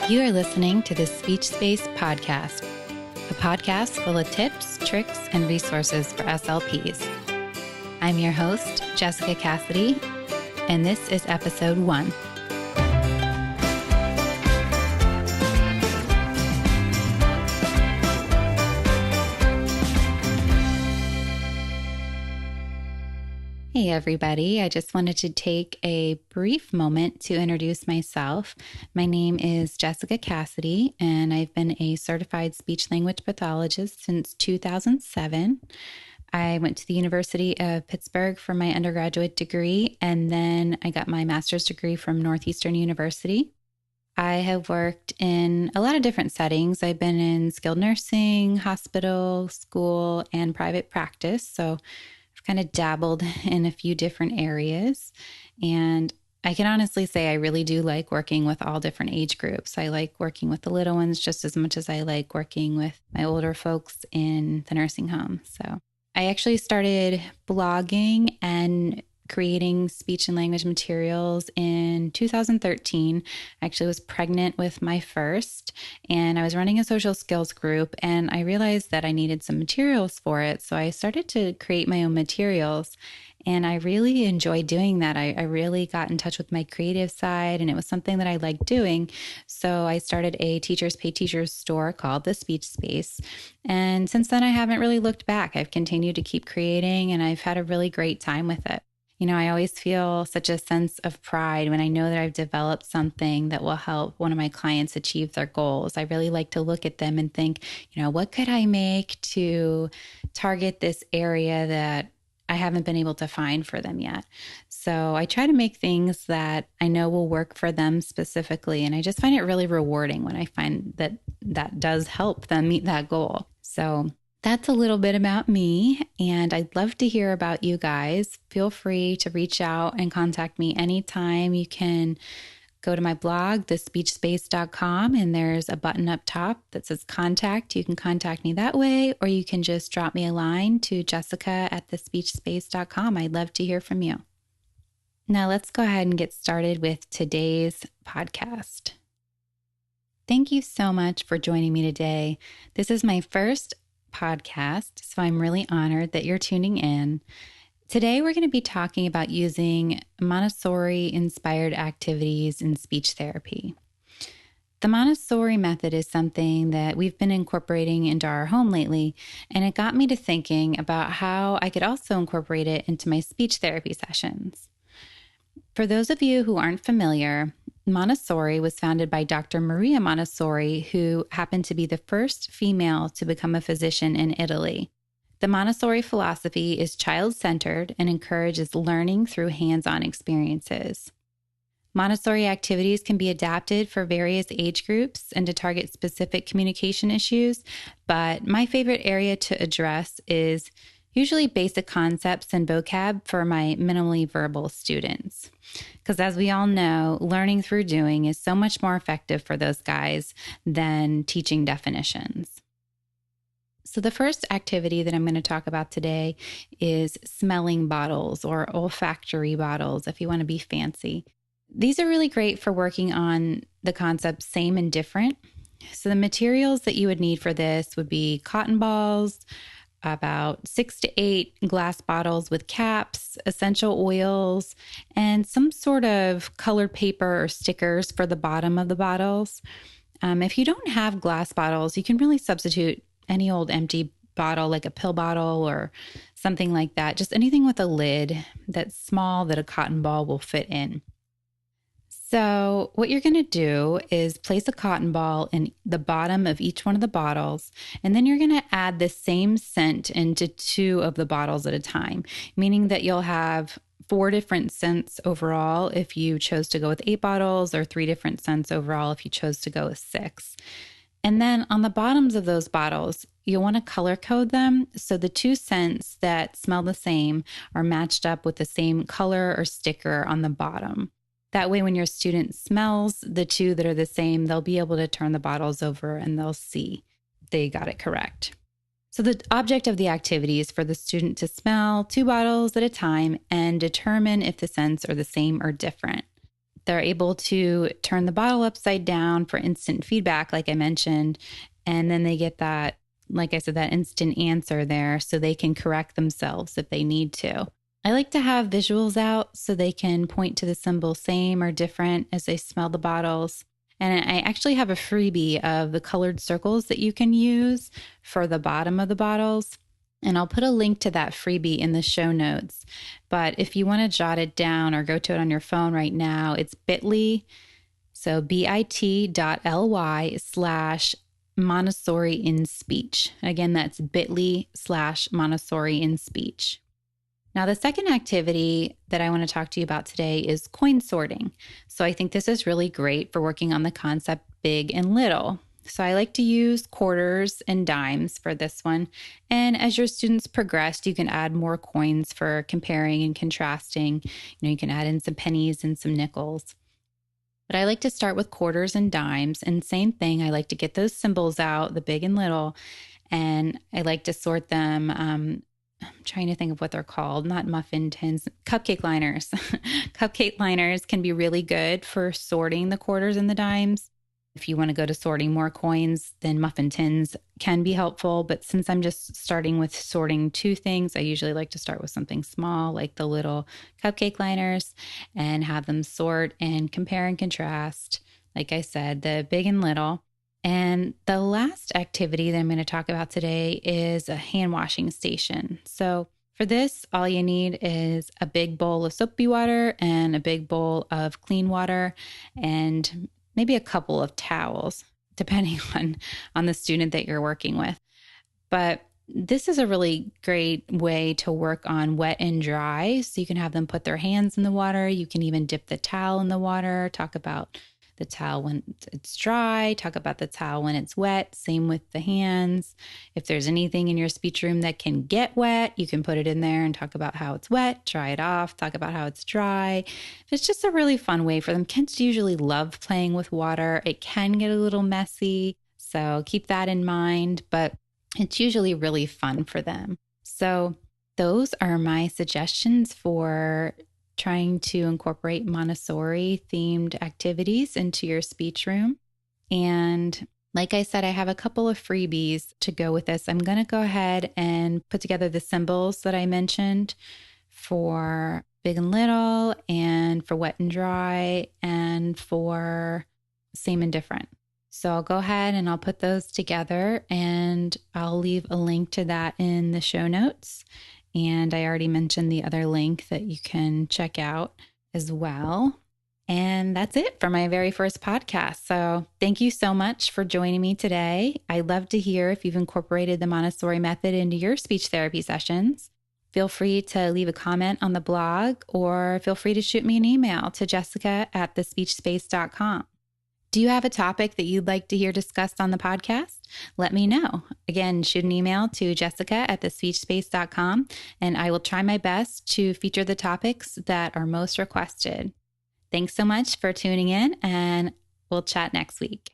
You are listening to the Speech Space Podcast, a podcast full of tips, tricks, and resources for SLPs. I'm your host, Jessica Cassidy, and this is episode 1. Hey everybody, I just wanted to take a brief moment to introduce myself. My name is Jessica Cassidy, and I've been a certified speech-language pathologist since 2007. I went to the University of Pittsburgh for my undergraduate degree, and then I got my master's degree from Northeastern University. I have worked in a lot of different settings. I've been in skilled nursing, hospital, school, and private practice, so kind of dabbled in a few different areas. And I can honestly say I really do like working with all different age groups. I like working with the little ones just as much as I like working with my older folks in the nursing home. So I actually started blogging and creating speech and language materials in 2013. I actually was pregnant with my first, and I was running a social skills group, and I realized that I needed some materials for it. So I started to create my own materials, and I really enjoyed doing that. I really got in touch with my creative side, and it was something that I liked doing. So I started a Teachers Pay Teachers store called The Speech Space. And since then, I haven't really looked back. I've continued to keep creating, and I've had a really great time with it. You know, I always feel such a sense of pride when I know that I've developed something that will help one of my clients achieve their goals. I really like to look at them and think, what could I make to target this area that I haven't been able to find for them yet? So I try to make things that I know will work for them specifically. And I just find it really rewarding when I find that that does help them meet that goal. So that's a little bit about me, and I'd love to hear about you guys. Feel free to reach out and contact me anytime. You can go to my blog, thespeechspace.com, and there's a button up top that says contact. You can contact me that way, or you can just drop me a line to jessica@thespeechspace.com. I'd love to hear from you. Now let's go ahead and get started with today's podcast. Thank you so much for joining me today. This is my first podcast, so I'm really honored that you're tuning in. Today, we're going to be talking about using Montessori-inspired activities in speech therapy. The Montessori Method is something that we've been incorporating into our home lately, and it got me to thinking about how I could also incorporate it into my speech therapy sessions. For those of you who aren't familiar, Montessori was founded by Dr. Maria Montessori, who happened to be the first female to become a physician in Italy. The Montessori Philosophy is child-centered and encourages learning through hands-on experiences. Montessori activities can be adapted for various age groups and to target specific communication issues, but my favorite area to address is usually basic concepts and vocab for my minimally verbal students. Because as we all know, learning through doing is so much more effective for those guys than teaching definitions. So the first activity that I'm going to talk about today is smelling bottles, or olfactory bottles, if you want to be fancy. These are really great for working on the concept same and different. So the materials that you would need for this would be cotton balls, about 6 to 8 glass bottles with caps, essential oils, and some sort of colored paper or stickers for the bottom of the bottles. If you don't have glass bottles, you can really substitute any old empty bottle, like a pill bottle or something like that. Just anything with a lid that's small that a cotton ball will fit in. So what you're going to do is place a cotton ball in the bottom of each one of the bottles, and then you're going to add the same scent into 2 of the bottles at a time, meaning that you'll have 4 different scents overall if you chose to go with 8 bottles, or 3 different scents overall if you chose to go with 6. And then on the bottoms of those bottles, you'll want to color code them so the 2 scents that smell the same are matched up with the same color or sticker on the bottom. That way, when your student smells the 2 that are the same, they'll be able to turn the bottles over and they'll see they got it correct. So the object of the activity is for the student to smell 2 bottles at a time and determine if the scents are the same or different. they're able to turn the bottle upside down for instant feedback, like I mentioned, and then they get that, like I said, that instant answer there so they can correct themselves if they need to. I like to have visuals out so they can point to the symbol same or different as they smell the bottles. And I actually have a freebie of the colored circles that you can use for the bottom of the bottles. And I'll put a link to that freebie in the show notes. But if you want to jot it down or go to it on your phone right now, it's bit.ly. So bit.ly/Montessori in speech. Again, that's bit.ly/Montessori in speech. Now, the second activity that I want to talk to you about today is coin sorting. So I think this is really great for working on the concept big and little. So I like to use quarters and dimes for this one. And as your students progress, you can add more coins for comparing and contrasting. You can add in some pennies and some nickels. But I like to start with quarters and dimes. And same thing, I like to get those symbols out, the big and little. And I like to sort them. I'm trying to think of what they're called, not muffin tins, cupcake liners. Cupcake liners can be really good for sorting the quarters and the dimes. If you want to go to sorting more coins, then muffin tins can be helpful. But since I'm just starting with sorting two things, I usually like to start with something small, like the little cupcake liners, and have them sort and compare and contrast, like I said, the big and little. And the last activity that I'm going to talk about today is a hand washing station. So for this, all you need is a big bowl of soapy water and a big bowl of clean water and maybe a couple of towels, depending on the student that you're working with. But this is a really great way to work on wet and dry. So you can have them put their hands in the water. You can even dip the towel in the water, talk about the towel when it's dry, talk about the towel when it's wet, same with the hands. If there's anything in your speech room that can get wet, you can put it in there and talk about how it's wet, dry it off, talk about how it's dry. It's just a really fun way for them. Kids usually love playing with water. It can get a little messy, so keep that in mind, but it's usually really fun for them. So those are my suggestions for trying to incorporate Montessori themed activities into your speech room. And like I said, I have a couple of freebies to go with this. I'm going to go ahead and put together the symbols that I mentioned for big and little, and for wet and dry, and for same and different. So I'll go ahead and I'll put those together, and I'll leave a link to that in the show notes. And I already mentioned the other link that you can check out as well. And that's it for my very first podcast. So thank you so much for joining me today. I'd love to hear if you've incorporated the Montessori method into your speech therapy sessions. Feel free to leave a comment on the blog, or feel free to shoot me an email to jessica@thespeechspace.com. Do you have a topic that you'd like to hear discussed on the podcast? Let me know. Again, shoot an email to jessica@thespeechspace.com, and I will try my best to feature the topics that are most requested. Thanks so much for tuning in, and we'll chat next week.